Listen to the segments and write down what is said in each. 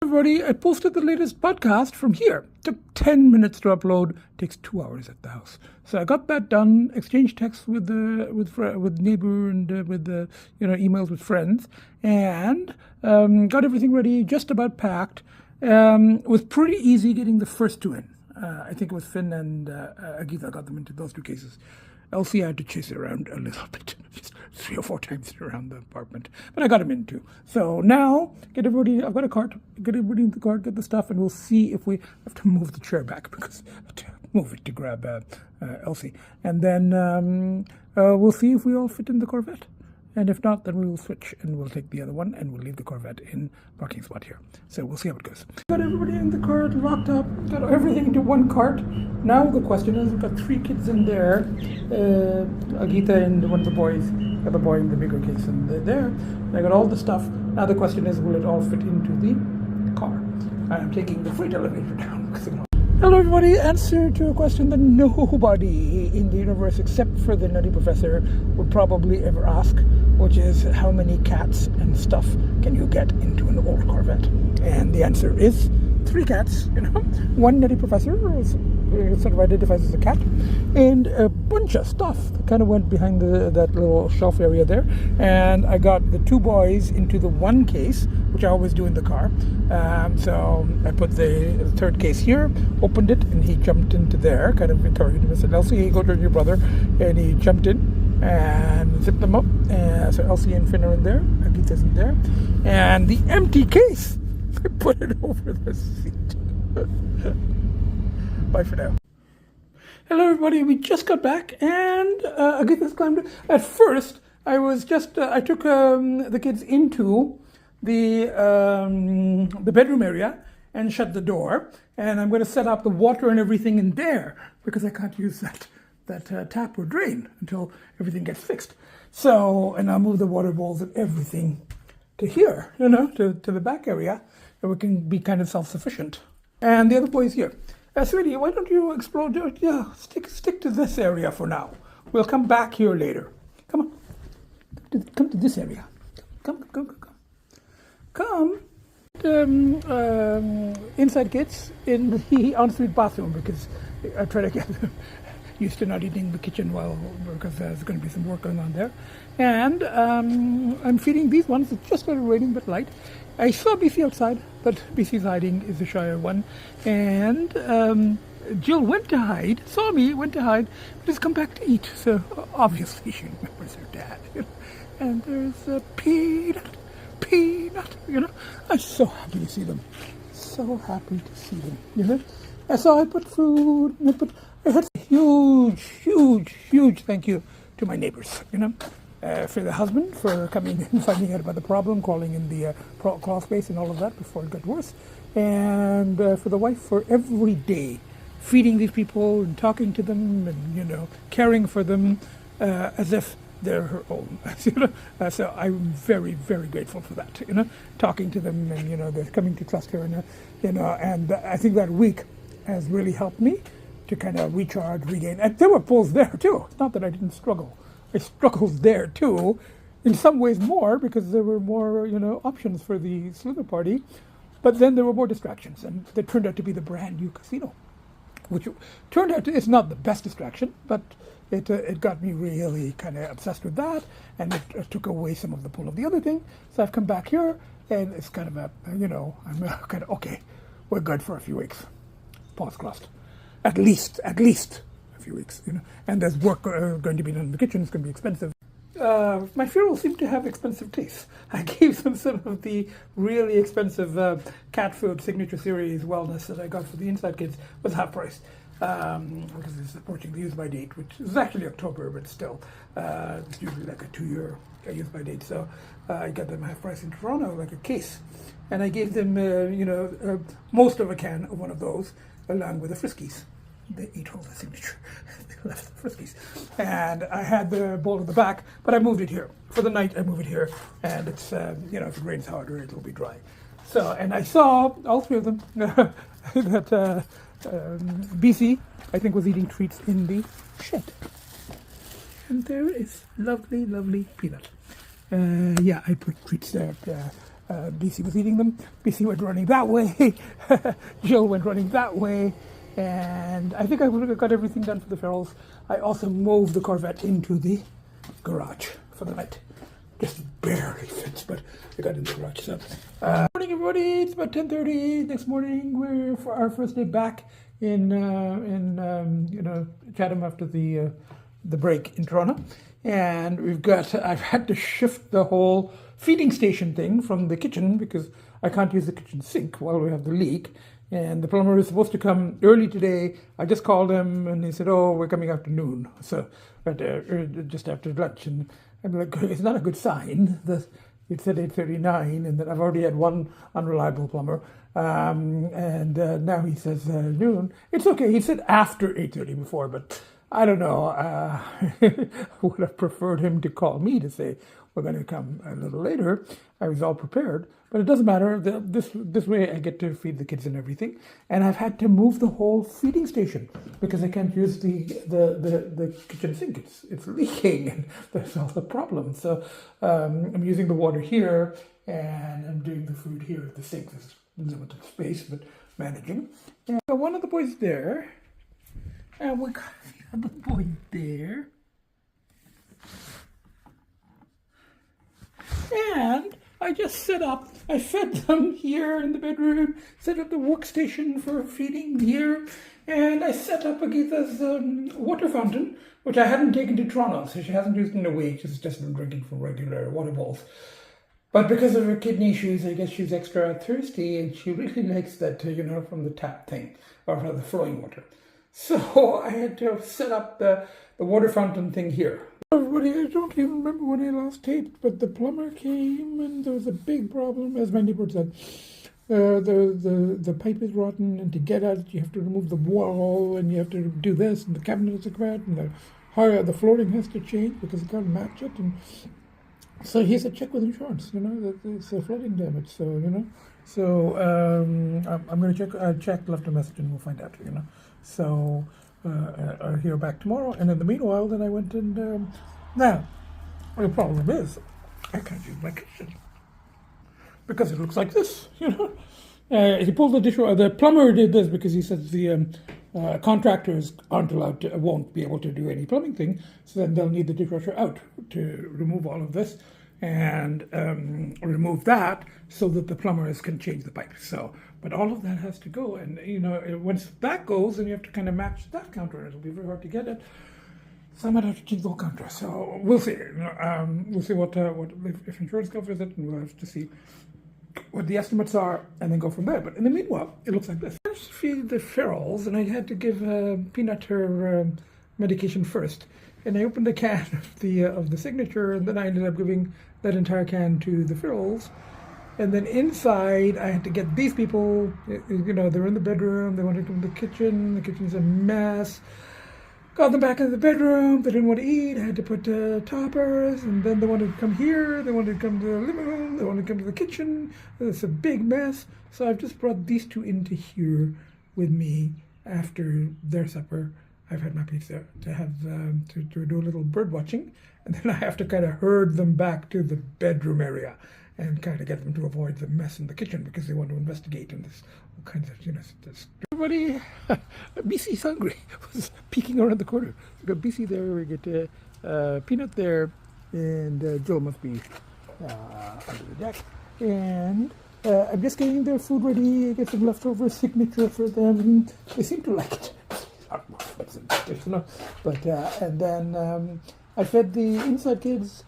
Everybody, I posted the latest podcast from here. Took 10 minutes to upload. Takes 2 hours at the house. So I got that done. Exchanged texts with neighbor and with emails with friends, and got everything ready. Just about packed. It was pretty easy getting the first two in. I think it was Finn and Agita got them into those two cases. lcee, I had to chase it around a little bit, just 3 or 4 times around the apartment, but I got him in too. So now, get everybody, I've got a cart, get everybody in the cart, get the stuff, and we'll see if we have to move the chair back because I have to move it to grab lcee. And then we'll see if we all fit in the Corvette. And if not, then we will switch and we'll take the other one and we'll leave the Corvette in parking spot here. So we'll see how it goes. Got everybody in the cart, locked up, got everything into one cart. Now the question is, we've got 3 kids in there. Agita and one of the boys, the other boy in the bigger case, and they're there. I got all the stuff. Now the question is, will it all fit into the car? I'm taking the freight elevator down because hello everybody, answer to a question that nobody in the universe except for the nutty professor would probably ever ask, which is how many cats and stuff can you get into an old Corvette? And the answer is 3 cats, one nutty professor sort of identifies as a cat, and a bunch of stuff that kind of went behind that little shelf area there. And I got the 2 boys into the one case, which I always do in the car. So I put the 3rd case here, opened it, and he jumped into there, kind of encouraged him. I said, lcee, go join your brother. And he jumped in and zipped them up. So lcee and Finn are in there, Agita's in there. And the empty case, I put it over the seat. Bye for now. Hello everybody, we just got back and Agita's climbed. At first, I was just, I took the kids into the bedroom area and shut the door, and I'm going to set up the water and everything in there because I can't use that tap or drain until everything gets fixed. So, and I'll move the water bowls and everything to here, to the back area, and we can be kind of self-sufficient. And the other boy's here. Sweetie, why don't you explore? Yeah, stick to this area for now. We'll come back here later. Come on, come to this area. Come. Inside kids in the ensuite bathroom because I try to get used to not eating in the kitchen because there's going to be some work going on there. And I'm feeding these ones. It's just started raining, but light. I saw Bcee outside, but Bcee's hiding is the Shire one. And Jill went to hide, saw me, went to hide, but has come back to eat. So obviously she remembers her dad. And there's a peanut. I'm so happy to see them. So happy to see them. And so I put food, I had a huge thank you to my neighbors, for the husband, for coming and finding out about the problem, crawling in the crawl space and all of that before it got worse. And for the wife, for every day feeding these people and talking to them and, caring for them as if they're her own. So I'm very, very grateful for that, talking to them and, they're coming to trust her. And I think that week has really helped me to kind of recharge, regain. And there were pulls there too. It's not that I didn't struggle. I struggled there too, in some ways more, because there were more, options for the slither party. But then there were more distractions, and they turned out to be the brand new casino, which turned out to, it's not the best distraction, but it got me really kind of obsessed with that, and it took away some of the pull of the other thing. So I've come back here, and it's kind of I'm kind of, okay, we're good for a few weeks. Pause crossed. At least a few weeks, and there's work going to be done in the kitchen. It's going to be expensive. My feral seem to have expensive tastes. I gave them some of the really expensive cat food signature series wellness that I got for the inside kids was half price because it's approaching the use by date, which is actually October, but still it's usually like a 2-year use by date. So I got them half price in Toronto, like a case, and I gave them most of a can of one of those along with the Friskies. They ate all the signature. They left the Friskies. And I had the bowl in the back, but I moved it here. For the night, I move it here. And it's, if it rains harder, it'll be dry. So, and I saw all 3 of them that Bcee, I think, was eating treats in the shed. And there is lovely, lovely Peanut. I put treats there. Bcee was eating them. Bcee went running that way. Jill went running that way. And I think I would have got everything done for the ferals. I also moved the Corvette into the garage for the night. Just barely fits, but I got in the garage. So, morning, everybody. It's about 10:30 next morning. We're for our first day back in Chatham after the break in Toronto, and I've had to shift the whole feeding station thing from the kitchen because I can't use the kitchen sink while we have the leak. And the plumber is supposed to come early today. I just called him and he said, "Oh, we're coming after noon, so just after lunch." And I'm like, it's not a good sign. It said 8:39, and then I've already had one unreliable plumber. And now he says noon. It's okay. He said after 8:30 before, but I don't know. I would have preferred him to call me to say we're going to come a little later. I was all prepared, but it doesn't matter. This way I get to feed the kids and everything. And I've had to move the whole feeding station because I can't use the kitchen sink. It's leaking, and that's all the problem. So I'm using the water here, and I'm doing the food here at the sink. There's limited space, but managing. And one of the boys there, and we got the other boy there. And I just I fed them here in the bedroom, set up the workstation for feeding here, and I set up Agita's water fountain, which I hadn't taken to Toronto, so she hasn't used it in a week. She's just been drinking from regular water bowls. But because of her kidney issues, I guess she's extra thirsty, and she really likes that, from the tap thing, or from the flowing water. So I had to set up the water fountain thing here. Everybody, I don't even remember when I last taped, but the plumber came and there was a big problem, as my neighbor said. The pipe is rotten, and to get at it, you have to remove the wall, and you have to do this, and the cabinet has to come out, and the flooring has to change because it can't match it. And so he said, check with insurance, that it's flooding damage. So, So I'm going to check, left a message, and we'll find out, So I'll hear back tomorrow. And in the meanwhile, then I went and now the problem is I can't use my kitchen because it looks like this. He pulled the dishwasher. The plumber did this because he said the contractors won't be able to do any plumbing thing. So then they'll need the dishwasher out to remove all of this and remove that so that the plumbers can change the pipe. But all of that has to go, and once that goes, then you have to kind of match that counter. It'll be very hard to get it. So I might have to change the whole counter. So we'll see. We'll see what if insurance covers it, and we'll have to see what the estimates are, and then go from there. But in the meanwhile, it looks like this. I first feed the ferals, and I had to give Peanut her medication first. And I opened the can of the signature, and then I ended up giving that entire can to the ferals. And then inside, I had to get these people, they're in the bedroom, they wanted to come to the kitchen's a mess. Got them back into the bedroom, they didn't want to eat, I had to put toppers, and then they wanted to come here, they wanted to come to the living room, they wanted to come to the kitchen. It's a big mess. So I've just brought these two into here with me after their supper. I've had my pizza to have to do a little bird watching, and then I have to kind of herd them back to the bedroom area and kind of get them to avoid the mess in the kitchen because they want to investigate and this all kinds of this. Everybody, Bcee's hungry. Was peeking around the corner. We got Bcee there. We get Peanut there, and Jill must be under the deck. And I'm just getting their food ready. I get some leftover signature for them. They seem to like it. But and then I fed the inside kids.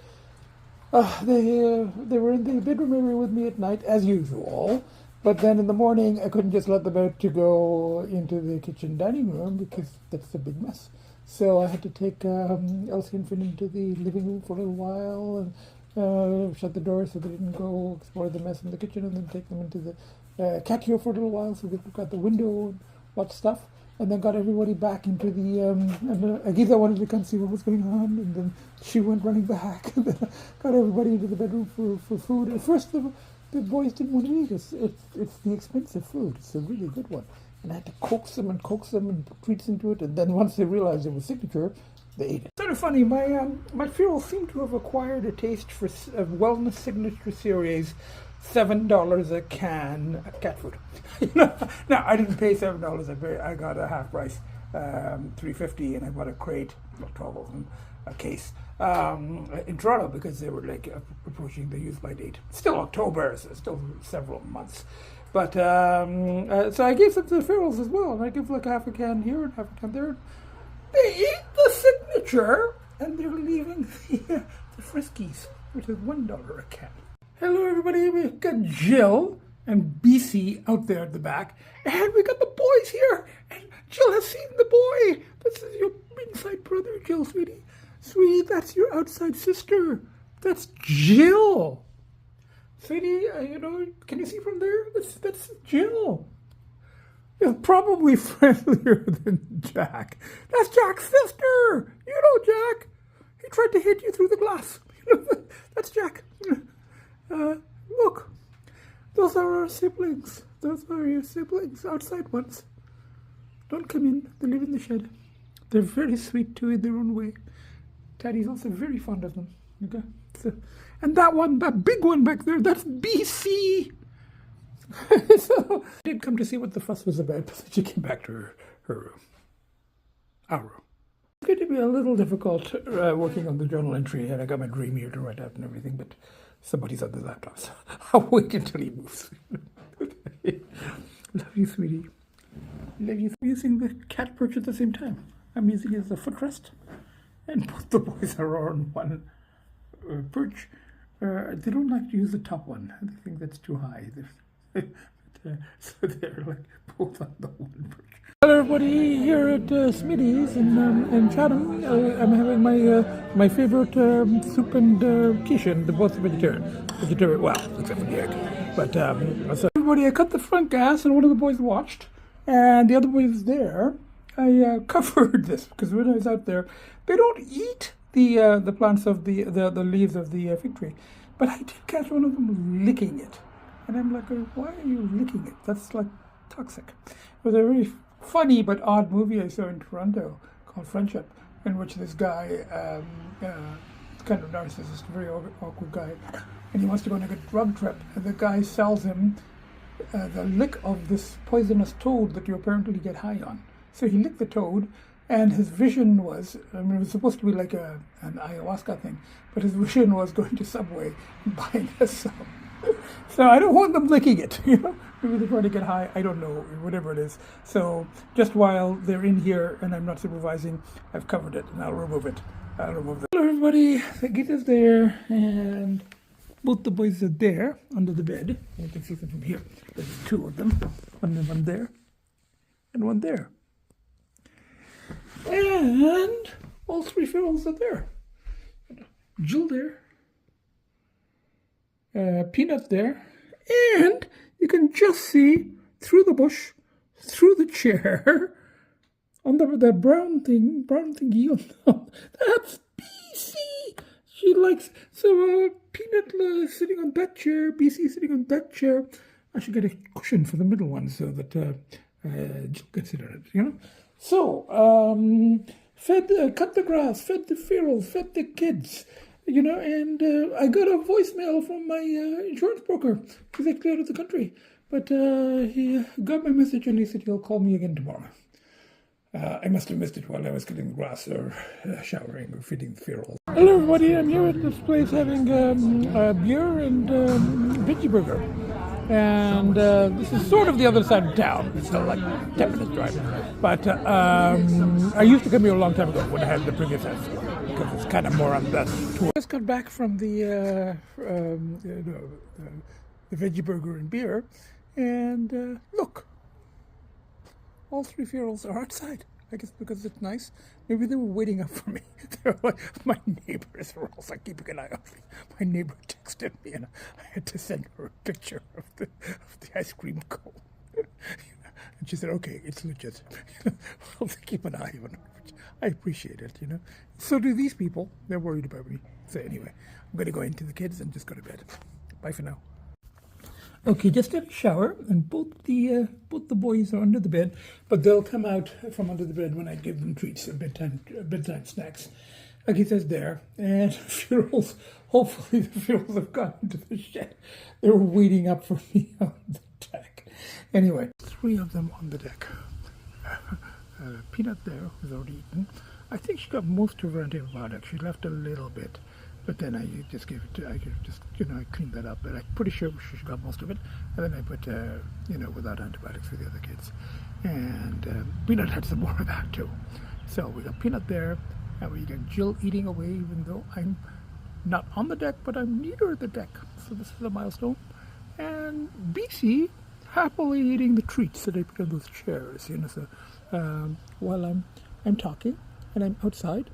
They were in the bedroom area with me at night, as usual. But then in the morning, I couldn't just let them out to go into the kitchen dining room because that's a big mess. So I had to take lcee and Finn into the living room for a little while and shut the door so they didn't go explore the mess in the kitchen, and then take them into the catio for a little while so they could look out the window and watch stuff. And then got everybody back into the, and Agita wanted to come see what was going on, and then she went running back, and then got everybody into the bedroom for food. At first, the boys didn't want to eat. It's the expensive food. It's a really good one. And I had to coax them and put treats into it, and then once they realized it was signature, they ate it. It's sort of funny, my ferals seem to have acquired a taste for a wellness signature series $7 a can of cat food. Now I didn't pay $7. I got a half price, $3.50, and I bought a crate, well, 12 of them, a case, in Toronto, because they were like approaching the use by date. Still October, so still several months. But so I gave some to the ferals as well, and I give like half a can here and half a can there. They eat the signature, and they're leaving the Friskies, which is $1 a can. Hello, everybody. We've got Jill and Bcee out there at the back, and we got the boys here. And Jill has seen the boy. This is your inside brother, Jill, sweetie. Sweetie, that's your outside sister. That's Jill. Sweetie, can you see from there? That's Jill. Is probably friendlier than Jack. That's Jack's sister. You know Jack. He tried to hit you through the glass. That's Jack. Look, those are our siblings. Those are your siblings, outside ones. Don't come in. They live in the shed. They're very sweet too in their own way. Teddy's also very fond of them. Okay, and that one, that big one back there, that's Bcee. So I did come to see what the fuss was about, but she came back to her room. Our room. It's going to be a little difficult working on the journal entry, and I got my dream here to write out and everything, but somebody's on the laptop, so I'll wait until he moves. Love you, sweetie. Love you. I'm using the cat perch at the same time. I'm using it as a footrest, and both the boys are on one perch. They don't like to use the top one. They think that's too high. So they're like both on the one perch. Hello, everybody. Here at Smitty's in Chatham. I'm having my favorite soup and quiche, and they're both vegetarian. Well, except for the egg. But so everybody, I cut the front gas, and one of the boys watched, and the other boy was there. I covered this because when I was out there, they don't eat the plants of the leaves of the fig tree, but I did catch one of them licking it, and I'm like, why are you licking it? That's like toxic. It was a very funny but odd movie I saw in Toronto called Friendship, in which this guy, kind of narcissist, very awkward guy, and he wants to go on a drug trip, and the guy sells him the lick of this poisonous toad that you apparently get high on. So he licked the toad, and his vision was, it was supposed to be like an ayahuasca thing, but his vision was going to Subway and buying a sub. So I don't want them licking it, Maybe they're trying to get high, I don't know, whatever it is. So just while they're in here and I'm not supervising, I've covered it, and I'll remove it. Hello, everybody. The agita's there, and both the boys are there under the bed. You can see them from here. There's two of them. One there, and one there. And all three ferals are there. Jill there. Peanut there. And you can just see through the bush, through the chair, on the brown thingy on top. That's Bcee. She likes, so Peanut sitting on that chair, Bcee sitting on that chair. I should get a cushion for the middle one so that Jill can sit on it, So, cut the grass, fed the ferals, fed the kids, and I got a voicemail from my insurance broker. He's actually out of the country. But he got my message, and he said he'll call me again tomorrow. I must have missed it while I was cutting the grass or showering or feeding the ferals. Hello, everybody. I'm here at this place having beer and veggie burger. And this is sort of the other side of town. It's still like 10 minutes drive. But I used to come here a long time ago when I had the previous house, because it's kind of more on that tour. I just got back from the veggie burger and beer, and look, all three ferals are outside. I guess because it's nice. Maybe they were waiting up for me. They're like, my neighbors were also keeping an eye on me. My neighbor texted me, and I had to send her a picture of the ice cream cone. And she said, okay, it's legit. Well, they keep an eye on her. I appreciate it, So do these people. They're worried about me. So anyway, I'm going to go into the kids and just go to bed. Bye for now. Okay, just had a shower, and both the boys are under the bed, but they'll come out from under the bed when I give them treats, bedtime snacks. Agita's there, and Funerals, hopefully the Funerals have gotten to the shed. They were waiting up for me on the deck. Anyway, 3 of them on the deck. Peanut there, who's already eaten. I think she got most of her antibiotics. She left a little bit, but then I just gave it to, I cleaned that up, but I'm pretty sure she got most of it. And then I put, without antibiotics for the other kids. And Peanut had some more of that too. So we got Peanut there, and we got Jill eating away, even though I'm not on the deck, but I'm near the deck. So this is a milestone. And Bcee happily eating the treats that I put on those chairs, so while I'm talking and I'm outside,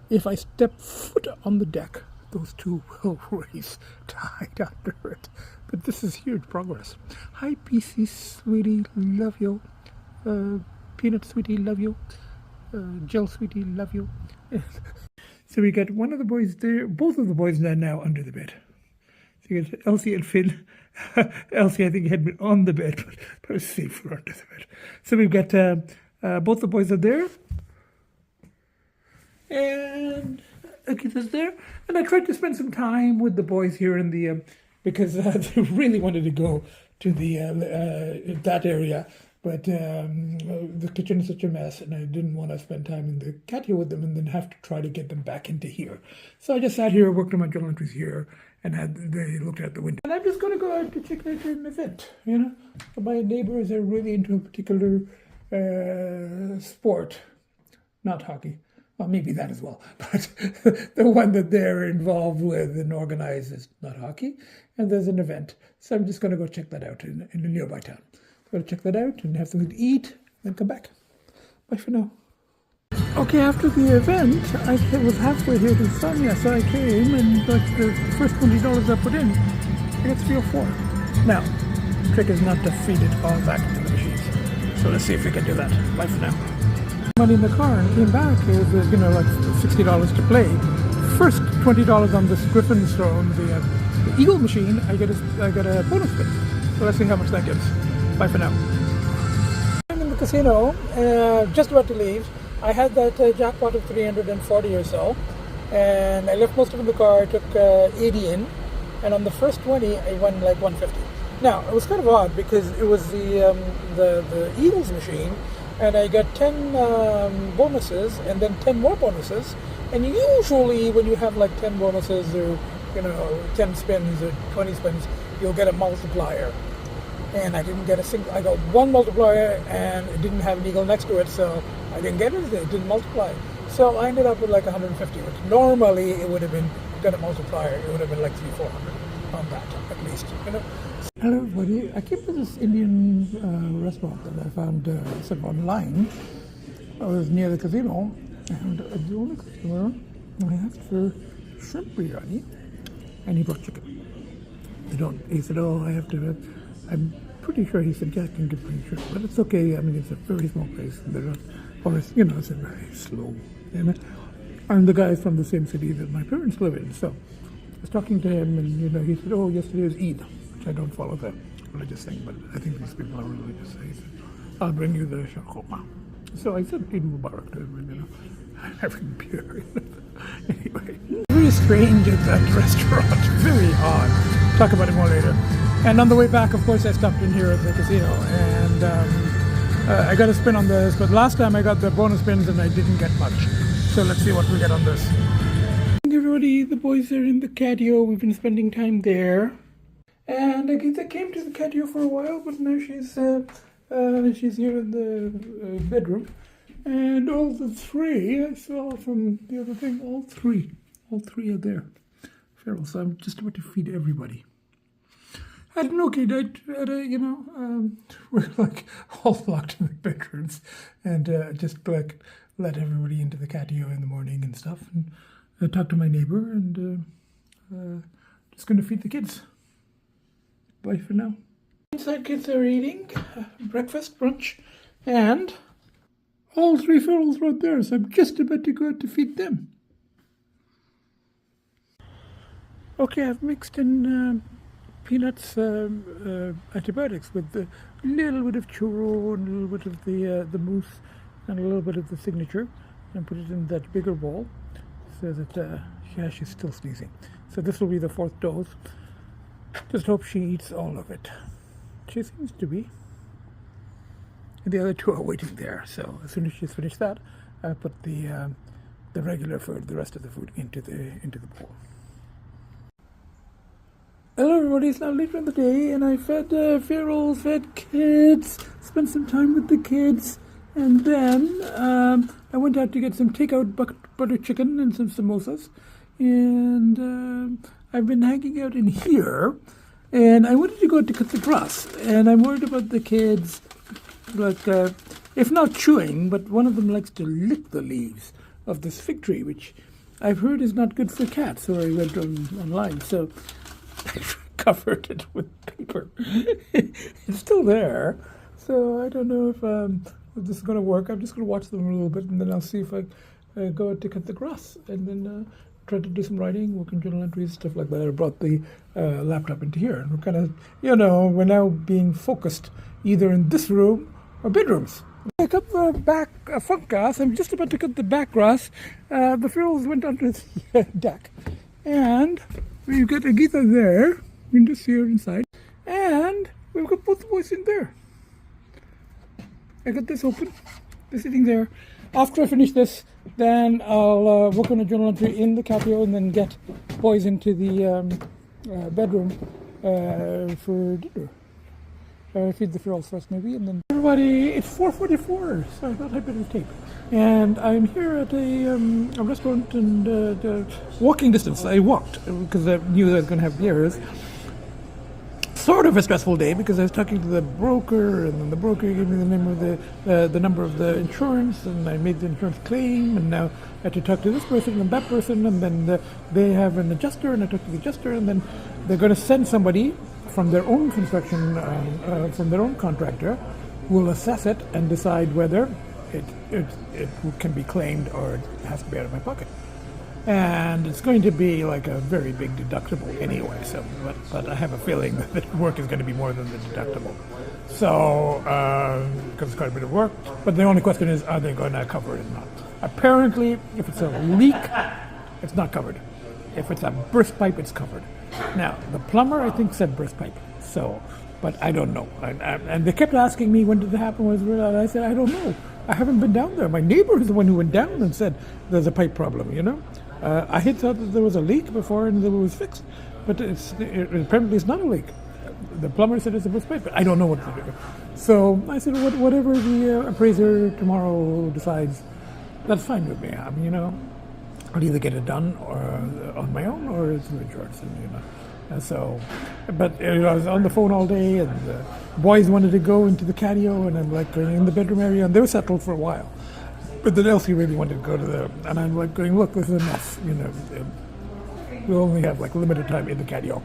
if I step foot on the deck, those 2 will race tied under it. But this is huge progress. Hi, Bcee, sweetie, love you. Peanut, sweetie, love you. Jill, sweetie, love you. So we got one of the boys there, both of the boys are now under the bed. So you got lcee and Finn. lcee, I think, had been on the bed, but was safer under the bed. So we've got both the boys are there, and Akita's there. And I tried to spend some time with the boys here in the because they really wanted to go to the that area, but the kitchen is such a mess, and I didn't want to spend time in the catio with them and then have to try to get them back into here. So I just sat here, worked on my journal entries here, and they looked out the window. And I'm just going to go out to check out an event, My neighbors are really into a particular sport, not hockey. Well, maybe that as well. But the one that they're involved with and organized is not hockey. And there's an event. So I'm just going to go check that out in a nearby town. I'm going to check that out and have something to eat, and then come back. Bye for now. Okay, after the event, I was halfway here to Sonia, so I came, and like the first $20 I put in, I got 3 or 4. Now, the trick is not to feed it all back into the machines. So let's see if we can do that. Bye for now. Money in the car and came back. It was like $60 to play. First $20 on this Griffin's Throne, the Eagle machine. I get a bonus spin. So let's see how much that gives. Bye for now. I'm in the casino, just about to leave. I had that jackpot of 340 or so, and I left most of it in the car. I took 80 in, and on the first 20, I won like 150. Now, it was kind of odd because it was the Eagles machine, and I got 10 bonuses and then 10 more bonuses. And usually when you have like 10 bonuses or 10 spins or 20 spins, you'll get a multiplier. And I didn't get a single. I got one multiplier, and it didn't have an eagle next to it, so I didn't get anything. It didn't multiply. So I ended up with like 150. Which normally it would have been got a multiplier. It would have been like 300-400 on that at least. Hello, everybody. I came to this Indian restaurant that I found sort of online. I was near the casino, and the only customer I asked for shrimp biryani, and he brought chicken. He said, "Oh, I have to." I'm pretty sure he said, "Yeah, I can get pretty sure," but it's okay. I mean, it's a very small place, and they're not, or it's a very slow. And the guy is from the same city that my parents live in, so I was talking to him, and he said, "Oh, yesterday was Eid," which I don't follow the religious thing, but I think these people are religious. So he said, "I'll bring you the shawarma." So I said, "Eid Mubarak" to him, and I'm having beer. Anyway, very strange at that restaurant. Very odd. Talk about it more later. And on the way back, of course, I stopped in here at the casino, and I got a spin on this, but last time I got the bonus spins and I didn't get much. So let's see what we get on this. Hey everybody, the boys are in the catio. We've been spending time there. And Agita came to the catio for a while, but now she's here in the bedroom. And all the 3, I saw from the other thing, all three are there. Feral, so I'm just about to feed everybody. I had an okay night. We're like all locked in the bedrooms, and just like let everybody into the catio in the morning and stuff, and talk to my neighbor, and just going to feed the kids. Bye for now. Inside kids are eating breakfast, brunch, and all 3 ferals right there. So I'm just about to go out to feed them. Okay, I've mixed in Peanuts antibiotics with a little bit of churro and a little bit of the mousse and a little bit of the signature, and put it in that bigger bowl. says that yeah, she's still sneezing. So this will be the 4th dose. Just hope she eats all of it. She seems to be. And the other 2 are waiting there. So as soon as she's finished that, I'll put the regular food, the rest of the food, into the bowl. Hello everybody, it's now later in the day, and I fed ferals, fed kids, spent some time with the kids, and then I went out to get some takeout butter chicken and some samosas, and I've been hanging out in here, and I wanted to go to cut the grass, and I'm worried about the kids, like, if not chewing, but one of them likes to lick the leaves of this fig tree, which I've heard is not good for cats, so I went online, so I covered it with paper. It's still there, so I don't know if this is going to work. I'm just going to watch them a little bit, and then I'll see if I go out to cut the grass, and then try to do some writing, work on journal entries, stuff like that. I brought the laptop into here, and we're kind of, we're now being focused either in this room or bedrooms. I cut the back front grass. I'm just about to cut the back grass. The ferals went onto the deck, and we've got Agita there. You can just see her inside. And we've got both the boys in there. I got this open. They're sitting there. After I finish this, then I'll work on a journal entry in the catio and then get boys into the bedroom for dinner. Feed the ferals first maybe, and then everybody, it's 4:44, so I thought I'd better tape. And I'm here at a restaurant, and walking distance. I walked because I knew I was going to have beers. Sort of a stressful day because I was talking to the broker, and then the broker gave me the name of the number of the insurance, and I made the insurance claim, and now I have to talk to this person and that person, and then they have an adjuster, and I talk to the adjuster, and then they're going to send somebody from their own construction, from their own contractor, who will assess it and decide whether it can be claimed or it has to be out of my pocket. And it's going to be like a very big deductible anyway. So, but I have a feeling that the work is going to be more than the deductible. So, because it's quite a bit of work. But the only question is, are they going to cover it or not? Apparently, if it's a leak, it's not covered. If it's a burst pipe, it's covered. Now, the plumber, I think, said burst pipe. So, but I don't know. And they kept asking me, when did it happen? And I said, I don't know. I haven't been down there. My neighbor is the one who went down and said there's a pipe problem, I had thought that there was a leak before and it was fixed. But apparently it's not a leak. The plumber said it's a burst pipe, but I don't know what to do. So I said, whatever the appraiser tomorrow decides, that's fine with me. I'll either get it done or on my own, or it's through insurance. So, but I was on the phone all day, and the boys wanted to go into the catio, and I'm like going in the bedroom area, and they were settled for a while. But then Elsie really wanted to go to and I'm like going, look, this is a mess. We'll only have like limited time in the catio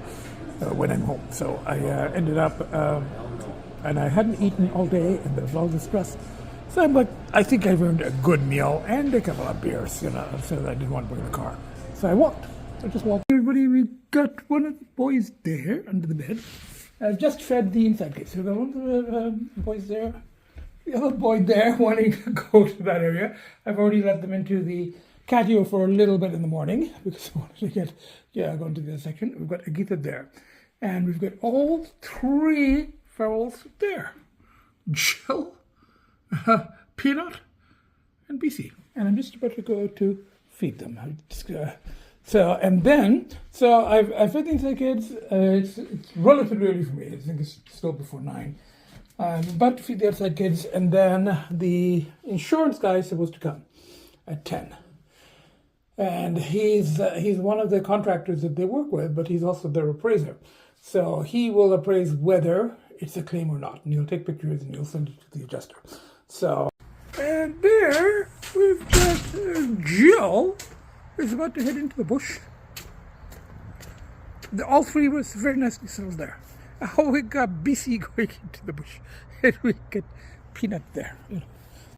when I'm home. So I ended up, and I hadn't eaten all day, and there was all this stress. So I'm like, I think I've earned a good meal and a couple of beers, so I didn't want to bring the car. So I walked. I just walked. Everybody, we got one of the boys there under the bed. I've just fed the inside kids. So the one of the boys there, the other boy there wanting to go to that area. I've already let them into the catio for a little bit in the morning because I wanted to get, going to the other section. We've got Agita there. And we've got all 3 ferals there. Jill, Peanut, and Bcee. And I'm just about to go to feed them. I've fed these kids. It's relatively early for me. I think it's still before 9. I'm about to feed the outside kids, and then the insurance guy is supposed to come at 10. And he's one of the contractors that they work with, but he's also their appraiser. So he will appraise whether it's a claim or not, and he'll take pictures and he'll send it to the adjuster. So, and there we've got Jill is about to head into the bush. All 3 were very nicely settled there. Oh, we got Bcee going into the bush, and we get Peanut there.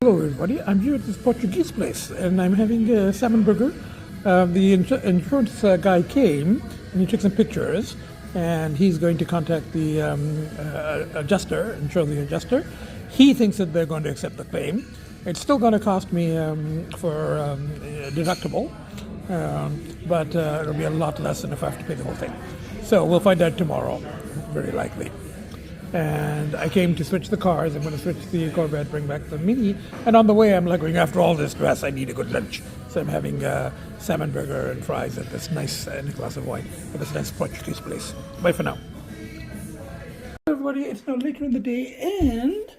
Hello everybody, I'm here at this Portuguese place, and I'm having a salmon burger. The insurance guy came, and he took some pictures, and he's going to contact the adjuster and show the adjuster. He thinks that they're going to accept the claim. It's still going to cost me for deductible, but it'll be a lot less than if I have to pay the whole thing. So we'll find out tomorrow, very likely. And I came to switch the cars. I'm going to switch the Corvette, bring back the Mini. And on the way, I'm like going, after all this stress, I need a good lunch. So I'm having salmon burger and fries at this nice, and a glass of wine at this nice Portuguese place. Bye for now. Everybody, it's now later in the day, and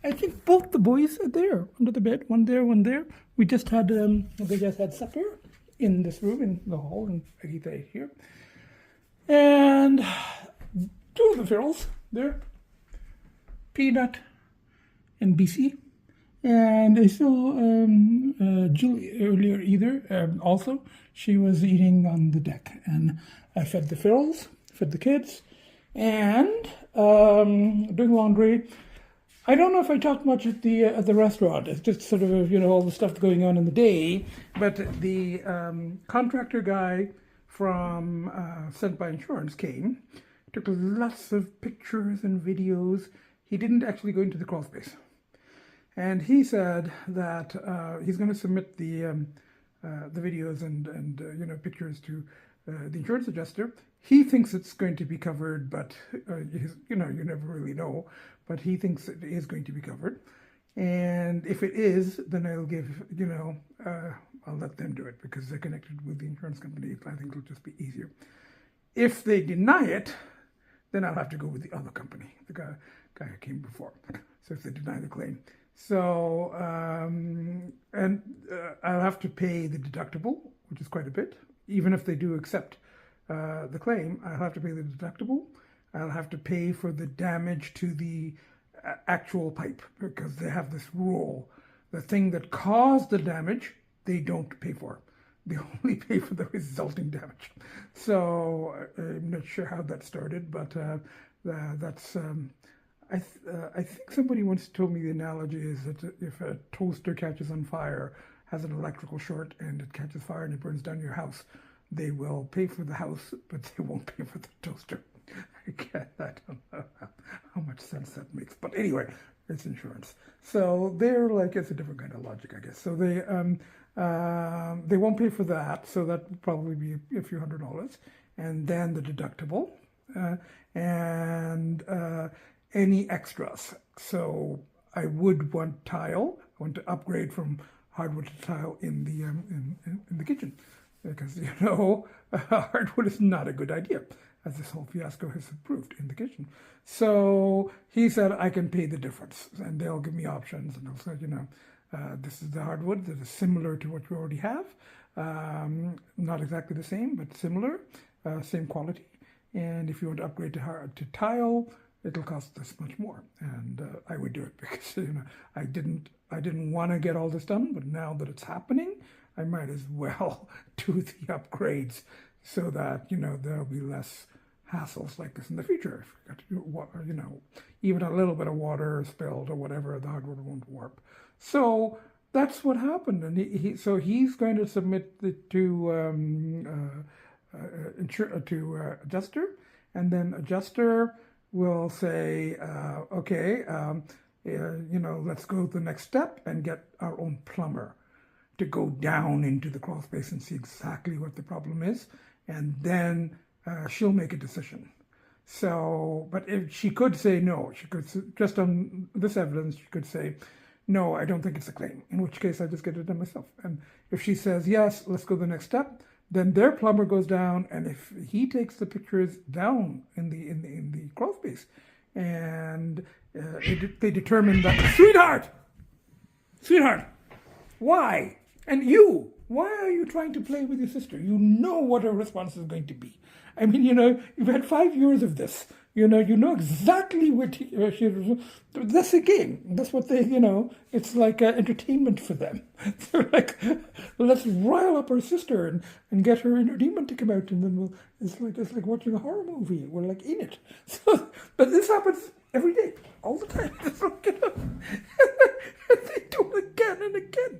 I think both the boys are there under the bed. One there, one there. We just had, they just had supper in this room, in the hall, and Agita ate here. And two of the Ferals there, Peanut and Bcee, and I saw Jill earlier also. She was eating on the deck, and I fed the Ferals, fed the kids, and doing laundry. I don't know if I talked much at the restaurant. It's just sort of, all the stuff going on in the day, but the contractor guy from Sent by Insurance came, took lots of pictures and videos. He didn't actually go into the crawl space. And he said that he's going to submit the videos and pictures to the insurance adjuster. He thinks it's going to be covered, but you never really know. But he thinks it is going to be covered. And if it is, then I'll give, I'll let them do it because they're connected with the insurance company. I think it'll just be easier. If they deny it, then I'll have to go with the other company, the guy who came before. So if they deny the claim. So, I'll have to pay the deductible, which is quite a bit. Even if they do accept the claim, I'll have to pay the deductible. I'll have to pay for the damage to the actual pipe because they have this rule. The thing that caused the damage, they don't pay for. They only pay for the resulting damage. So I'm not sure how that started, but that's. I think somebody once told me the analogy is that if a toaster catches on fire, has an electrical short, and it catches fire and it burns down your house, they will pay for the house, but they won't pay for the toaster. I don't know how much sense that makes, but anyway, it's insurance. So they're like, it's a different kind of logic, I guess. So they won't pay for that, so that would probably be a few $100s, and then the deductible and any extras. So I would want tile. I want to upgrade from hardwood to tile in the kitchen because hardwood is not a good idea, as this whole fiasco has proved in the kitchen. So he said I can pay the difference, and they'll give me options, and they'll say, this is the hardwood that is similar to what you already have, not exactly the same, but similar, same quality. And if you want to upgrade to tile, it'll cost this much more. And I would do it because I didn't want to get all this done, but now that it's happening, I might as well do the upgrades so that there'll be less hassles like this in the future. If we got to do water, even a little bit of water spilled or whatever, the hardwood won't warp. So that's what happened, and he's going to submit it to adjuster, and then adjuster will say, okay, let's go to the next step and get our own plumber to go down into the crawl space and see exactly what the problem is, and then she'll make a decision. So, but if she could say no, she could, just on this evidence, she could say, no, I don't think it's a claim, in which case I just get it done myself. And if she says, yes, let's go to the next step, then their plumber goes down, and if he takes the pictures down in the crawl space, and they determine that, sweetheart, why? And why are you trying to play with your sister? You know what her response is going to be. I mean, you've had 5 years of this. You know exactly what that's a game. That's what they, it's like entertainment for them. They're like, let's rile up our sister and get her inner demon to come out, and then it's like watching a horror movie. We're like in it. So, but this happens every day, all the time. It's like, they do it again and again.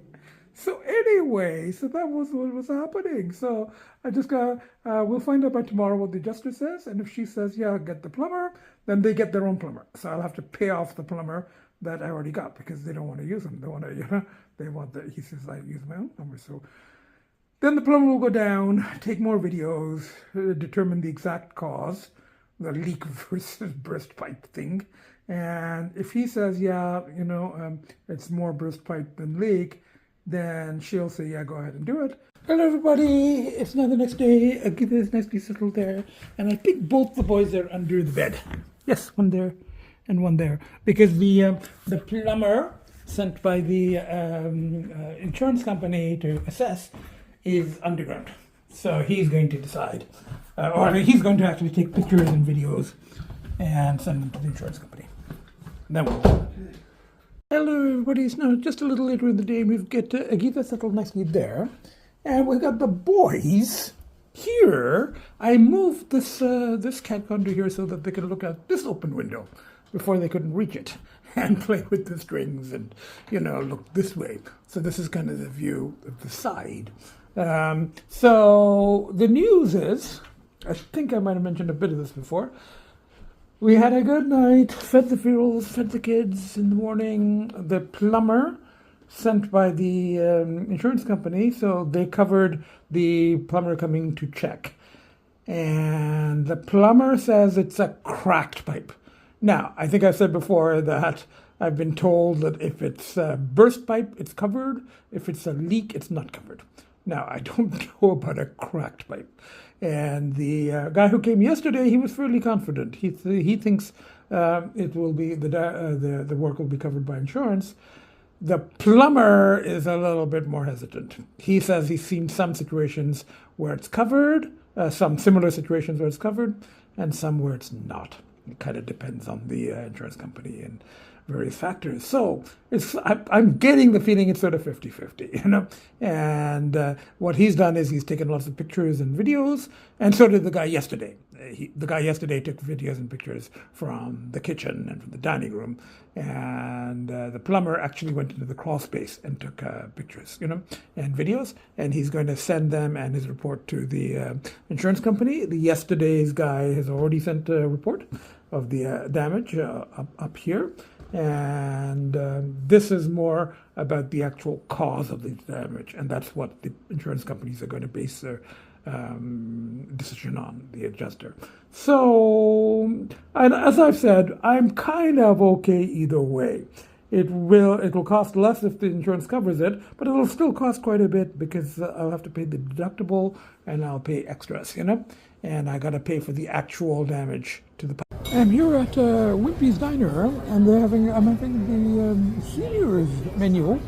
So anyway, so that was what was happening. So I just we'll find out by tomorrow what the adjuster says. And if she says, yeah, get the plumber, then they get their own plumber. So I'll have to pay off the plumber that I already got because they don't want to use him. They want to, he says, I use my own plumber. So Then the plumber will go down, take more videos, determine the exact cause, the leak versus burst pipe thing. And if he says, yeah, it's more burst pipe than leak, then she'll say, yeah, go ahead and do it. Hello, everybody. It's now the next day. Agita is nicely settled there. And I think both the boys are under the bed. Yes, one there and one there. Because the plumber sent by the insurance company to assess is underground. So he's going to decide, or he's going to actually take pictures and videos and send them to the insurance company. Then we'll. Hello, everybody. It's now just a little later in the day. We've got Agita settled nicely there. And we've got the boys here. I moved this cat condo here so that they could look out this open window before they couldn't reach it and play with the strings and, look this way. So this is kind of the view of the side. So the news is, I think I might have mentioned a bit of this before. We had a good night, fed the ferals, fed the kids in the morning. The plumber sent by the insurance company, so they covered the plumber coming to check. And the plumber says it's a cracked pipe. Now, I think I said before that I've been told that if it's a burst pipe, it's covered. If it's a leak, it's not covered. Now, I don't know about a cracked pipe. And the guy who came yesterday, he was fairly confident. He thinks it will be the work will be covered by insurance. The plumber is a little bit more hesitant. He says he's seen some situations where it's covered, some similar situations where it's covered, and some where it's not. It kind of depends on the insurance company and various factors. So I'm getting the feeling it's sort of 50-50, And what he's done is he's taken lots of pictures and videos, and so did the guy yesterday. The guy yesterday took videos and pictures from the kitchen and from the dining room, and the plumber actually went into the crawl space and took pictures, and videos, and he's going to send them and his report to the insurance company. Yesterday's guy has already sent a report of the damage up here. And this is more about the actual cause of the damage, and that's what the insurance companies are going to base their decision on, the adjuster. So, and as I've said, I'm kind of okay either way. It will cost less if the insurance covers it, but it'll still cost quite a bit because I'll have to pay the deductible and I'll pay extras, and I got to pay for the actual damage to the pipe. I'm here at Wimpy's Diner, and I'm having the seniors menu.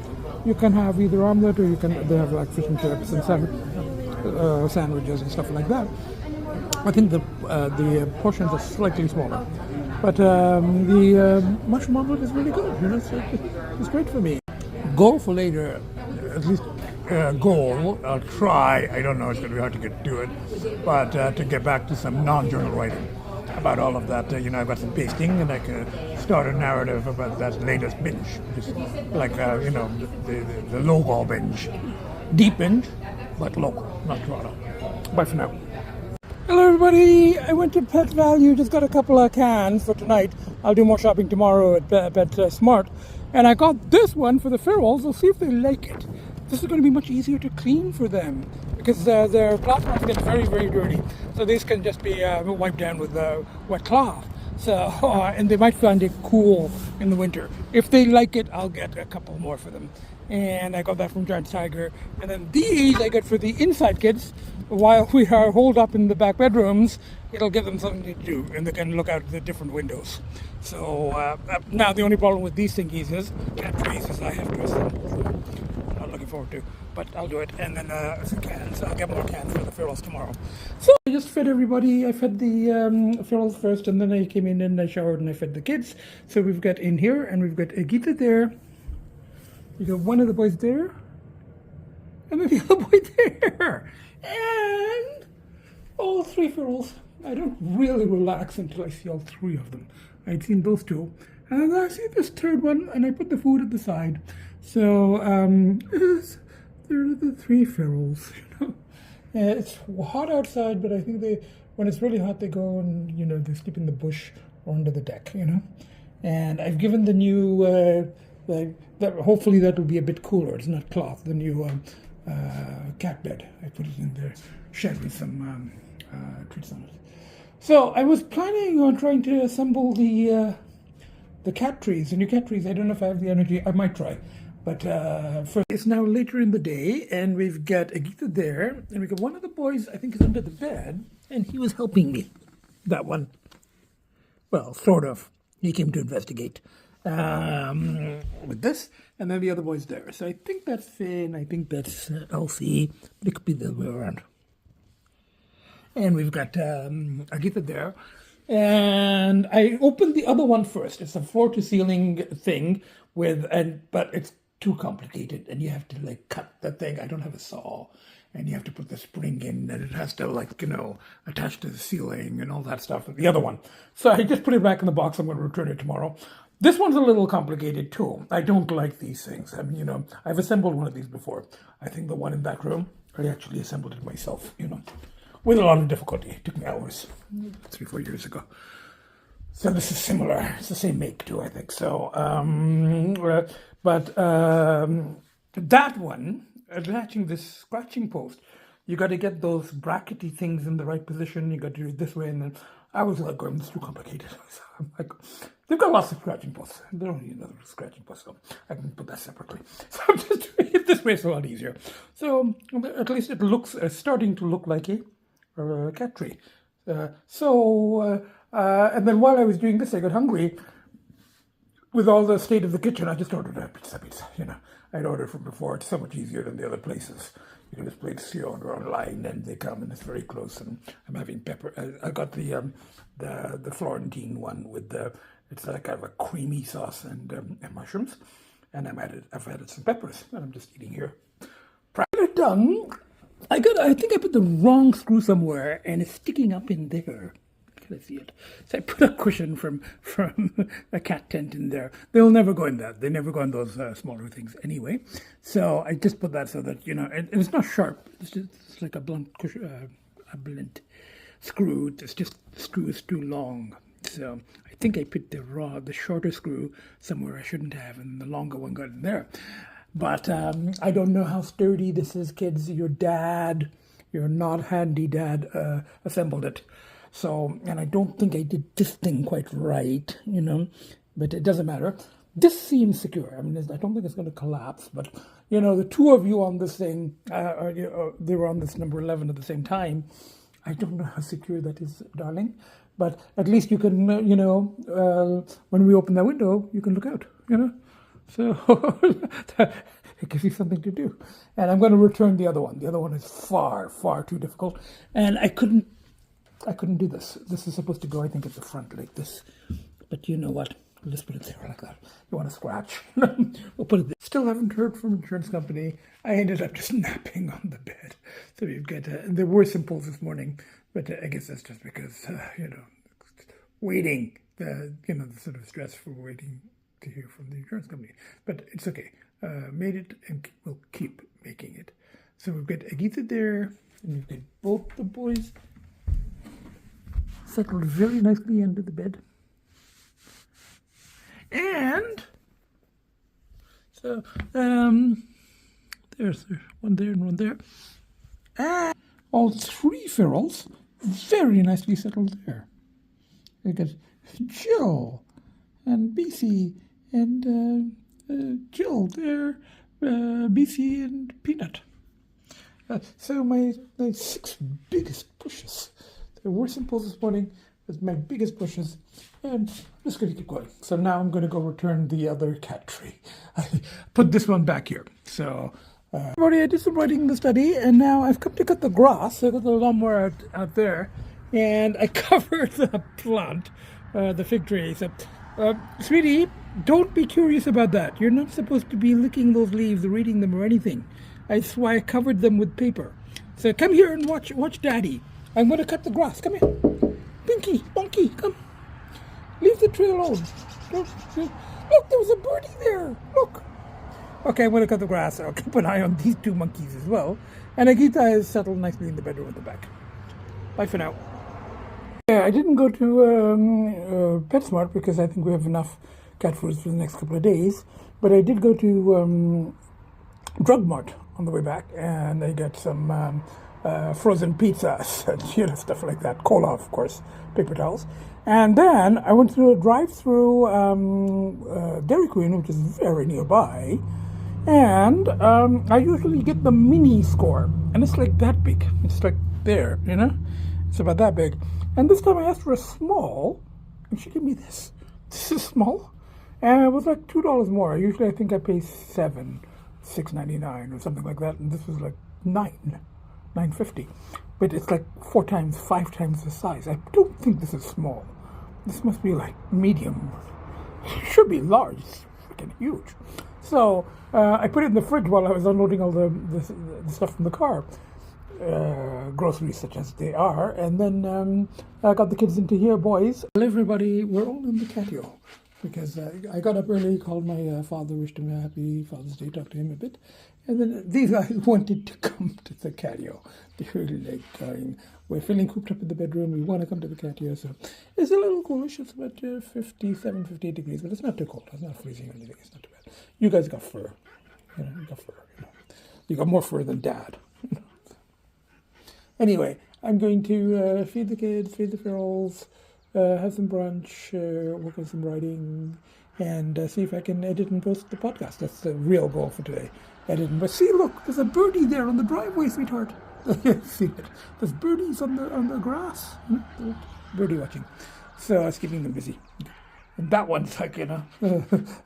You can have either omelet, or they have like fish and chips and sandwiches and stuff like that. I think the portions are slightly smaller, but the mushroom omelet is really good. It's great for me. Goal for later, at least goal. I'll try. I don't know. It's going to be hard to get to it, but to get back to some non-journal writing about all of that. I've got some pasting, and I can start a narrative about that latest binge, just like the local binge, deep binge, but local, not Toronto. Bye for now. Hello, everybody. I went to Pet Value, just got a couple of cans for tonight. I'll do more shopping tomorrow at Pet Smart, and I got this one for the ferals. We'll see if they like it. This is going to be much easier to clean for them because their cloth ones get very, very dirty. So these can just be wiped down with wet cloth. So, and they might find it cool in the winter. If they like it, I'll get a couple more for them. And I got that from Giant Tiger. And then these I get for the inside kids. While we are holed up in the back bedrooms, it'll give them something to do, and they can look out the different windows. So now the only problem with these thingies is cat trees, as I have to assemble. Not looking forward to, but I'll do it. And then some cans. I'll get more cans for the ferals tomorrow. So I just fed everybody. I fed the ferals first, and then I came in and I showered and I fed the kids. So we've got in here, and we've got Agita there. You got one of the boys there, and then the other boy there. And all three ferals. I don't really relax until I see all three of them. I'd seen those two, and I see this third one, and I put the food at the side. So they're the three ferals. It's hot outside, but I think when it's really hot, they go and they sleep in the bush or under the deck. And I've given the new hopefully that will be a bit cooler. It's not cloth. The new cat bed. I put it in the shed with some treats on it. So I was planning on trying to assemble the cat trees, the new cat trees. I don't know if I have the energy. I might try. But first, it's now later in the day, and we've got Agita there, and we've got one of the boys, I think, is under the bed, and he was helping me. That one. Well, sort of. He came to investigate with this, and then the other boy's there. So I think that's Finn, I think that's lcee, but it could be the other way around. And we've got Agita there. And I opened the other one first. It's a floor-to-ceiling thing but it's too complicated, and you have to like cut the thing. I don't have a saw, and you have to put the spring in, and it has to attach to the ceiling and all that stuff. The other one. So I just put it back in the box. I'm going to return it tomorrow. This one's a little complicated too. I don't like these things. I mean, I've assembled one of these before. I think the one in that room, I actually assembled it myself, with a lot of difficulty. It took me hours, 3-4 years ago. So this is similar. It's the same make too, I think. So, that one, attaching this scratching post, you got to get those brackety things in the right position. You got to do it this way, and then I was like, going, it's too complicated. So I'm like, they've got lots of scratching posts. They don't need another scratching post, so I can put that separately. So I'm just doing it this way. It's a lot easier. So at least it looks starting to look like a cat tree. And then while I was doing this, I got hungry. With all the state of the kitchen, I just ordered a pizza. I'd ordered from before. It's so much easier than the other places. You can just place your order online, and they come, and it's very close. And I'm having pepper. I got the Florentine one with it's like kind of a creamy sauce and mushrooms, and I've added some peppers, and I'm just eating here. Prior to done, I think I put the wrong screw somewhere, and it's sticking up in there. Can I see it? So I put a cushion from a cat tent in there. They'll never go in that. They never go in those smaller things anyway. So I just put that so that, and it's not sharp. It's like a blunt cushion, a blunt screw. It's just the screw is too long. So I think I put the shorter screw somewhere I shouldn't have, and the longer one got in there. But I don't know how sturdy this is, kids. Your not handy dad, assembled it. So, and I don't think I did this thing quite right, but it doesn't matter. This seems secure. I mean, I don't think it's going to collapse, but, the two of you on this thing, they were on this number 11 at the same time. I don't know how secure that is, darling, but at least you can, when we open that window, you can look out, So it gives you something to do. And I'm going to return the other one. The other one is far, far too difficult. And I couldn't do this. This is supposed to go, I think, at the front like this. But you know what? We'll just put it there like that. You want to scratch? We'll put it there. Still haven't heard from insurance company. I ended up just napping on the bed. So we've got, there were some pulls this morning, but I guess that's just because, waiting, the sort of stress for waiting to hear from the insurance company. But it's okay. Made it, and we'll keep making it. So we've got Agita there, and we've got both the boys settled very nicely under the bed. And so there's one there and one there. And all three ferals very nicely settled there. We got Jill and Bcee and Jill there, Bcee and Peanut. So my 6 biggest pushes. There were some pulls this morning, but my biggest pushes, and I'm just going to keep going. So now I'm going to go return the other cat tree. I put this one back here. So, everybody, I did some writing in the study, and now I've come to cut the grass. I got the lawnmower out there, and I covered the plant, the fig tree. So, sweetie, don't be curious about that. You're not supposed to be licking those leaves or reading them or anything. That's why I covered them with paper. So come here and watch Daddy. I'm going to cut the grass. Come here. Pinky, Monkey, come. Leave the tree alone. Look, there was a birdie there. Look. Okay, I'm going to cut the grass. I'll keep an eye on these 2 monkeys as well. And Agita is settled nicely in the bedroom at the back. Bye for now. Yeah, I didn't go to PetSmart because I think we have enough cat foods for the next couple of days. But I did go to Drug Mart on the way back, and I get some frozen pizzas and stuff like that. Cola, of course, paper towels. And then I went to a drive-through Dairy Queen, which is very nearby. And I usually get the mini score, and it's like that big. It's like there, It's about that big. And this time I asked for a small, and she gave me this. This is small, and it was like $2 more. Usually I think I pay $6.99 or something like that, and this was like $9.50. But it's like 5 times the size. I don't think this is small. This must be like medium. It should be large. It's freaking huge. So I put it in the fridge while I was unloading all the stuff from the car, groceries such as they are, and then I got the kids into here, boys. Hello everybody, we're all in the catio because I got up early, called my father, wished him a happy Father's Day, talked to him a bit, and then these guys wanted to come to the catio. They were like going, we're feeling cooped up in the bedroom, we want to come to the catio, so it's a little coolish. It's about 57, 58 degrees, but it's not too cold, it's not freezing or anything, it's not too bad. You guys got fur, you got fur, You got more fur than Dad. Anyway, I'm going to feed the kids, feed the ferals, have some brunch, work on some writing, and see if I can edit and post the podcast. That's the real goal for today. Edit. But see, look, there's a birdie there on the driveway, sweetheart. See it? There's birdies on the grass. Birdie watching. So it's keeping them busy. And that one's like,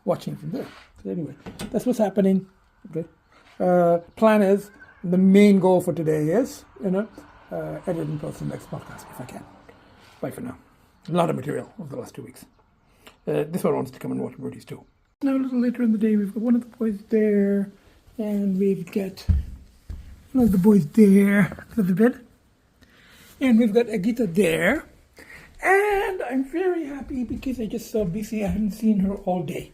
watching from there. So anyway, that's what's happening. Okay. Plan is, the main goal for today is, edit and post the next podcast if I can. Bye for now. A lot of material over the last 2 weeks. This one wants to come and watch birdies too. Now a little later in the day, we've got one of the boys there, and we've got one of the boys there for the bed, and we've got Agita there, and I'm very happy because I just saw Bcee. I haven't seen her all day,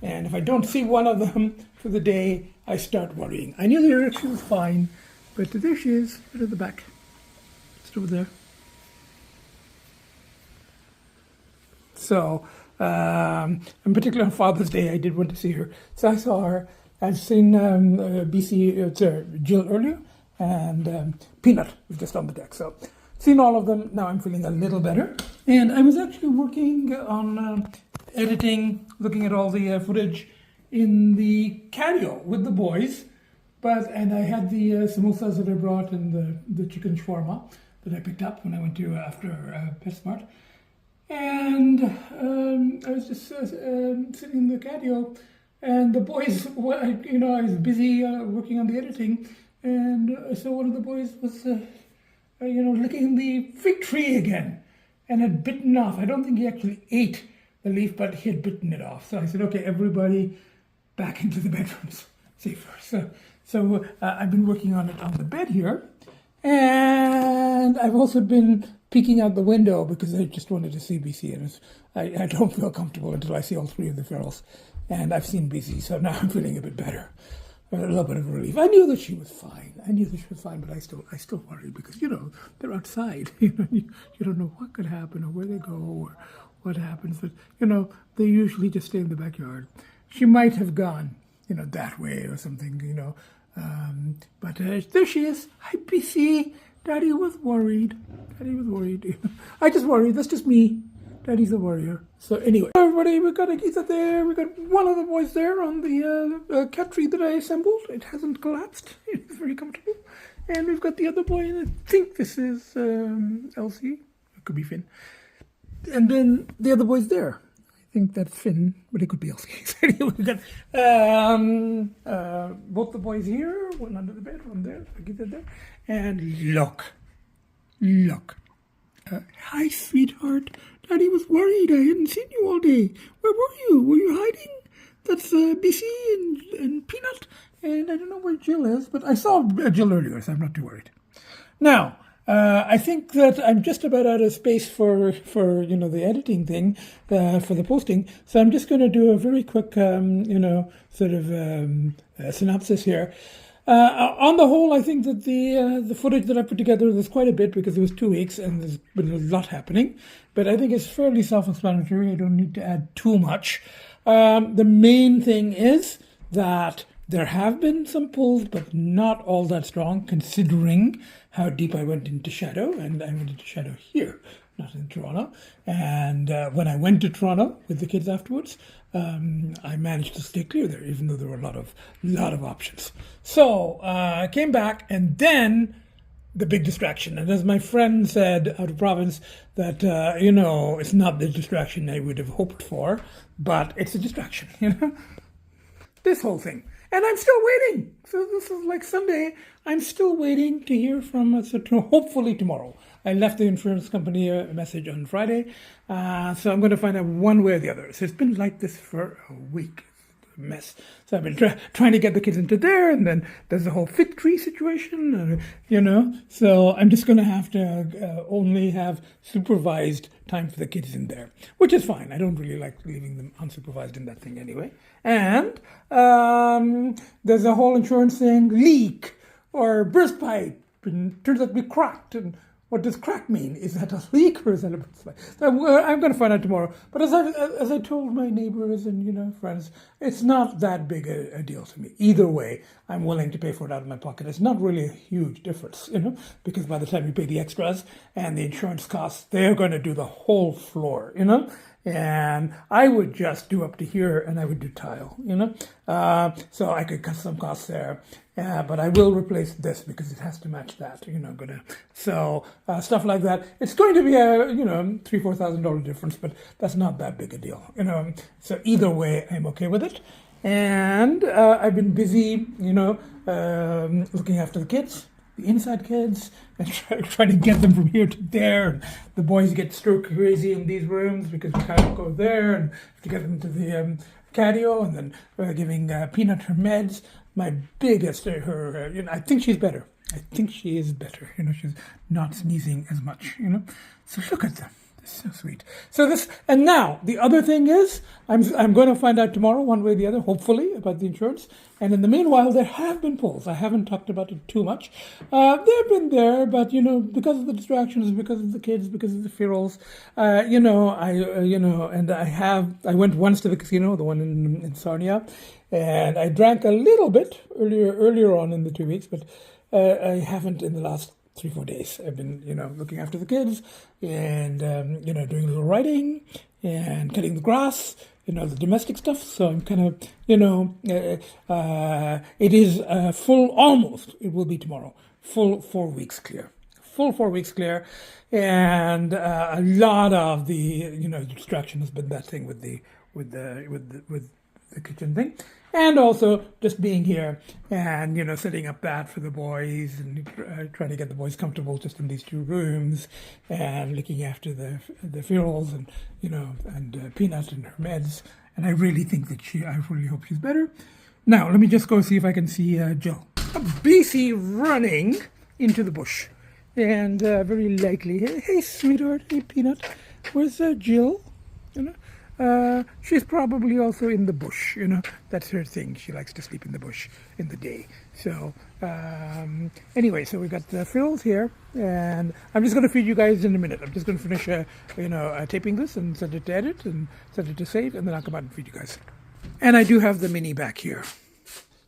and if I don't see one of them for the day, I start worrying. I knew she was fine, but there she is, right at the back, just over there. So, in particular on Father's Day, I did want to see her. So I saw her. I've seen Jill earlier, and Peanut was just on the deck. So, seen all of them. Now I'm feeling a little better. And I was actually working on editing, looking at all the footage in the catio with the boys. And I had the samosas that I brought and the chicken shawarma that I picked up when I went to after PetSmart. And I was just sitting in the catio, and the boys, I was busy working on the editing, and so one of the boys was, licking the fig tree again, and had bitten off. I don't think he actually ate the leaf, but he had bitten it off. So I said, okay, everybody back into the bedrooms, safer. So I've been working on it on the bed here, and I've also been peeking out the window because I just wanted to see Bcee, and I don't feel comfortable until I see all 3 of the ferals, and I've seen Bcee, so now I'm feeling a bit better, a little bit of relief. I knew that she was fine, but I still worry because they're outside. You don't know what could happen or where they go or what happens, but they usually just stay in the backyard. She might have gone that way or something, but there she is. Hi, Bcee. Daddy was worried. I just worry. That's just me. Daddy's a worrier. So anyway, everybody, we got Agita there. We got one of the boys there on the cat tree that I assembled. It hasn't collapsed. It's very comfortable. And we've got the other boy, and I think this is lcee. It could be Finn. And then the other boy's there. I think that's Finn, but it could be lcee. So anyway, we got both the boys here, one under the bed, one there, Agita there. And look. Hi, sweetheart. Daddy was worried. I hadn't seen you all day. Where were you? Were you hiding? That's Bcee and Peanut. And I don't know where Jill is, but I saw Jill earlier, so I'm not too worried. Now, I think that I'm just about out of space for the editing thing, for the posting. So I'm just going to do a very quick, synopsis here. On the whole, I think that the footage that I put together, there's quite a bit because it was 2 weeks and there's been a lot happening. But I think it's fairly self-explanatory. I don't need to add too much. The main thing is that There have been some pulls, but not all that strong, considering how deep I went into shadow, and I went into shadow here, not in Toronto. And when I went to Toronto with the kids afterwards, I managed to stay clear there, even though there were a lot of options. So I came back, and then the big distraction. And as my friend said out of province, that it's not the distraction I would have hoped for, but it's a distraction. This whole thing. And I'm still waiting. So this is like Sunday. I'm still waiting to hear from hopefully tomorrow. I left the insurance company a message on Friday. So I'm going to find out one way or the other. So it's been like this for a week. Mess. So I've been trying to get the kids into there, and then there's the whole fig tree situation, So I'm just going to have to only have supervised time for the kids in there, which is fine. I don't really like leaving them unsupervised in that thing anyway. And there's a whole insurance thing, leak or burst pipe, and turns out to be cracked. And what does crack mean? Is that a leak or is that a burst pipe? So I'm going to find out tomorrow. But as I told my neighbors and friends, it's not that big a deal to me. Either way, I'm willing to pay for it out of my pocket. It's not really a huge difference, because by the time you pay the extras and the insurance costs, they're going to do the whole floor, And I would just do up to here, and I would do tile, So I could cut some costs there. But I will replace this because it has to match that, So stuff like that. It's going to be a, $3,000-4,000 difference, but that's not that big a deal, So either way, I'm okay with it. And I've been busy, looking after the kids, the inside kids, and trying to get them from here to there. And the boys get stir crazy in these rooms because we can't go there, and have to get them to the catio, and then giving Peanut her meds. My biggest, I think she's better. I think she is better. She's not sneezing as much. So look at them. It's so sweet. And now the other thing is, I'm going to find out tomorrow, one way or the other, hopefully, about the insurance. And in the meanwhile, there have been pulls. I haven't talked about it too much. They've been there, but because of the distractions, because of the kids, because of the ferals, and I went once to the casino, the one in Sarnia, and I drank a little bit earlier on in the 2 weeks, but I haven't in the last 3-4 days. I've been, looking after the kids and, doing a little writing and cutting the grass, the domestic stuff. So I'm kind of, it is it will be tomorrow, full 4 weeks clear. Full 4 weeks clear. And a lot of the, distraction has been that thing with the kitchen thing. And also just being here and, setting up that for the boys and trying to get the boys comfortable just in these 2 rooms and looking after the ferals and, and Peanut and her meds. And I really think that I really hope she's better. Now, let me just go see if I can see Jill. Bcee running into the bush. And very likely, hey, sweetheart, hey, Peanut, where's Jill? She's probably also in the bush, that's her thing. She likes to sleep in the bush in the day. So anyway, so we got the fills here, and I'm just going to feed you guys in a minute. I'm just going to finish, taping this and send it to edit and send it to save, and then I'll come out and feed you guys. And I do have the mini back here.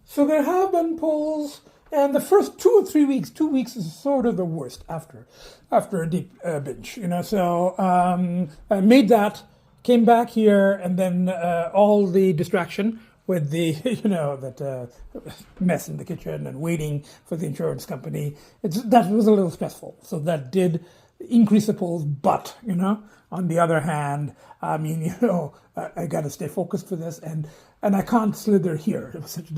So there have been polls, and the first 2 or 3 weeks, 2 weeks is sort of the worst after a deep binge, So I made that. Came back here, and then all the distraction with the, that mess in the kitchen and waiting for the insurance company. That was a little stressful. So that did increase the pulls. But, on the other hand, I got to stay focused for this, and I can't slither here. It was such a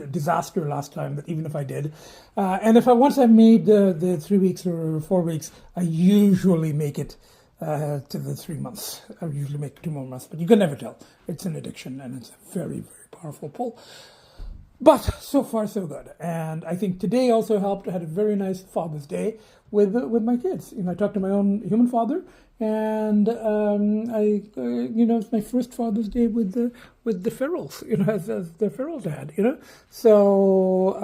disaster last time that even if I did, and once I made the 3 weeks or 4 weeks, I usually make it to the 3 months. I usually make 2 more months, but you can never tell. It's an addiction, and it's a very, very powerful pull. But so far, so good. And I think today also helped. I had a very nice Father's Day with my kids. I talked to my own human father, and it's my first Father's Day with the ferals, as their feral dad, So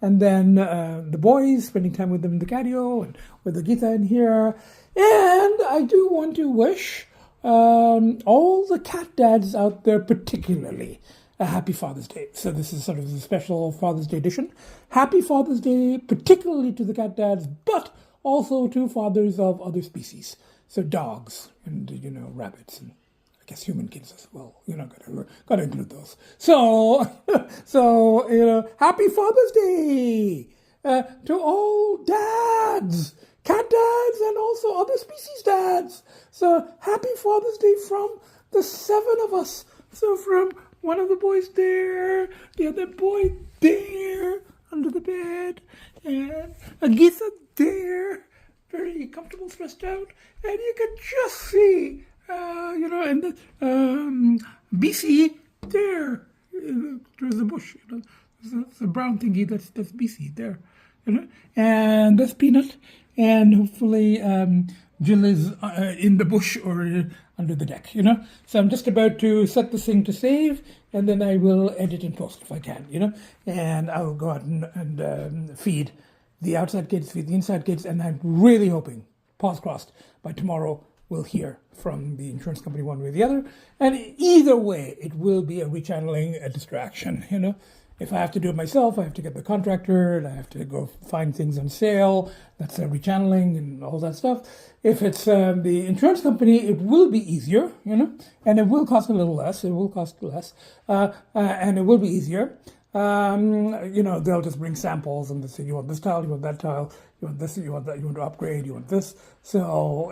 and then the boys, spending time with them in the catio and with agita in here. And I do want to wish all the cat dads out there particularly a happy Father's Day. So this is sort of the special Father's Day edition. Happy Father's Day, particularly to the cat dads, but also to fathers of other species. So dogs and, rabbits and I guess human kids as well. Gotta include those. So, happy Father's Day to all dads, cat dads, and also other species dads. So, happy Father's Day from the 7 of us. So, from one of the boys there, the other boy there under the bed, and agita there, very comfortable, stressed out, and you can just see. And the Bcee there, there's a bush, it's a brown thingy, that's Bcee there, and that's Peanut, and hopefully Jill is in the bush or under the deck, So I'm just about to set this thing to save, and then I will edit and post if I can, and I will go out and feed the outside kids, feed the inside kids, and I'm really hoping, paws crossed, by tomorrow we'll hear from the insurance company one way or the other. And either way, it will be a rechanneling, a distraction, If I have to do it myself, I have to get the contractor, and I have to go find things on sale. That's a rechanneling and all that stuff. If it's the insurance company, it will be easier, and it will cost a little less. It will cost less, and it will be easier. They'll just bring samples and they say, you want this tile, you want that tile, you want this, you want that, you want to upgrade, you want this. So,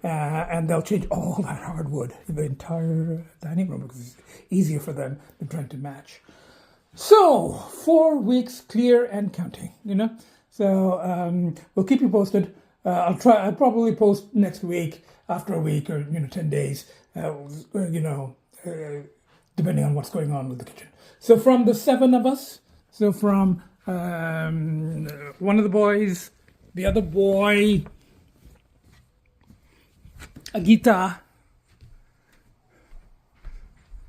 and they'll change all that hardwood in the entire dining room because it's easier for them than trying to match. So, 4 weeks clear and counting, So, we'll keep you posted. I'll probably post next week, after a week or, 10 days, depending on what's going on with the kitchen. So from the 7 of us, so from one of the boys, the other boy, agita,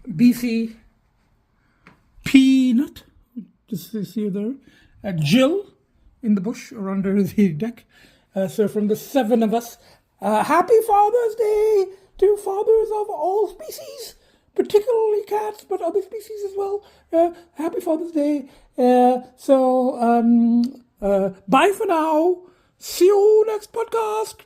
Bcee, Peanut, just see there, Jill in the bush or under the deck. So from the 7 of us, happy Father's Day to fathers of all species, particularly cats, but other species as well. Happy Father's Day. Bye for now. See you next podcast.